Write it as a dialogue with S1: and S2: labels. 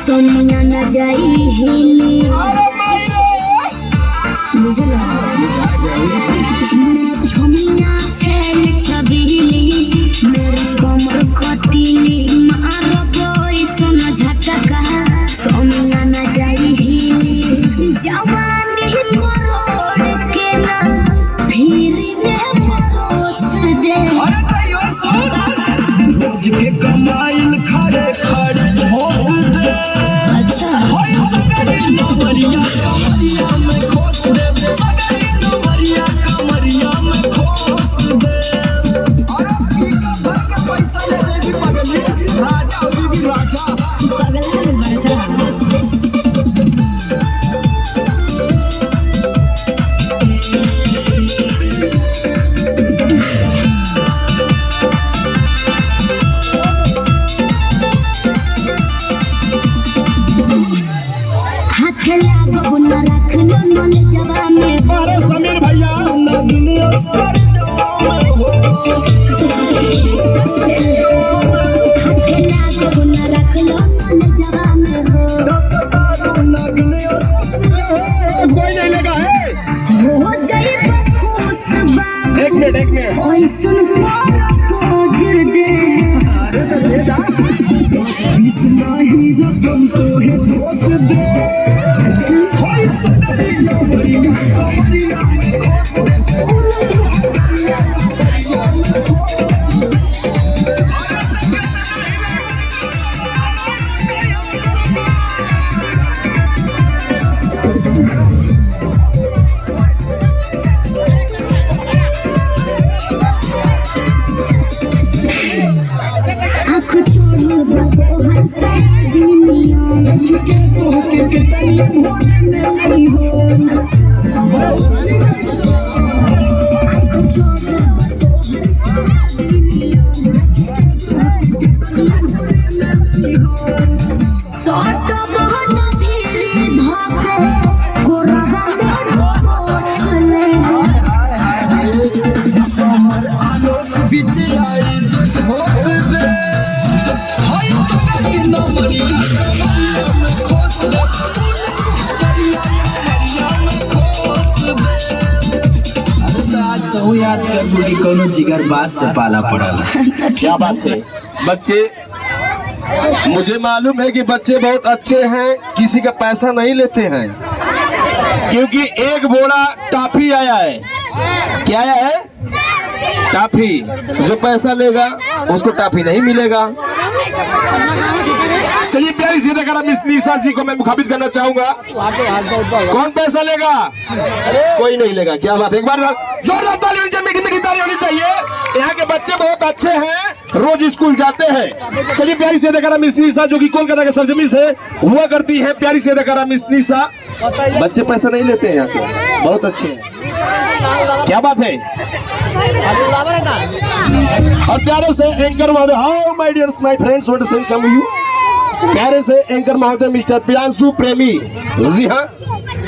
S1: सोनिया न जाई हिली मुझे मैं झुमिया छेल छबीली मेरी कमर कटीली मारो कोई सोना झटका सोनिया न जाई हिली जवानी करोड़ के ना फिर में परोस दे
S2: रोज के कमाइल खड़े खड़े भोग दे कमरिया में खोस दे सगरी कमरिया में खोस दे पैसा ले जाएगी पगली राजा होगी राजा
S3: समीर भैया कोई नहीं लेगा है एक मिनट
S2: याद कर बूढ़ी कोनो जिगर बात से पाला पड़ा।
S3: क्या बात है बच्चे, मुझे मालूम है कि बच्चे बहुत अच्छे हैं, किसी का पैसा नहीं लेते हैं, क्योंकि एक बोरा टॉफी आया है। क्या आया है? टॉफी। जो पैसा लेगा उसको टॉफी नहीं मिलेगा। चलिए प्यारी सी देखा मिस निशा जी को मैं मुखातिब करना चाहूंगा। कौन पैसा लेगा? कोई नहीं लेगा। क्या बात है, एक बार जोरदार ताली होनी चाहिए, मीठी मीठी ताली होनी चाहिए। यहाँ के बच्चे बहुत अच्छे हैं, रोज स्कूल जाते हैं। चलिए प्यारी सी देखा मिस निशा जो कि कोलकाता के सरजमी से हुआ करती है। प्यारी सी देखा मिस निशा, बच्चे पैसा नहीं लेते हैं यहाँ के, बहुत अच्छे हैं। क्या बात है। और प्यारे से एंकर महोदय, how my dear my friends, what is come you. प्यारे से एंकर महोदय मिस्टर प्रियांशु प्रेमी, जी हाँ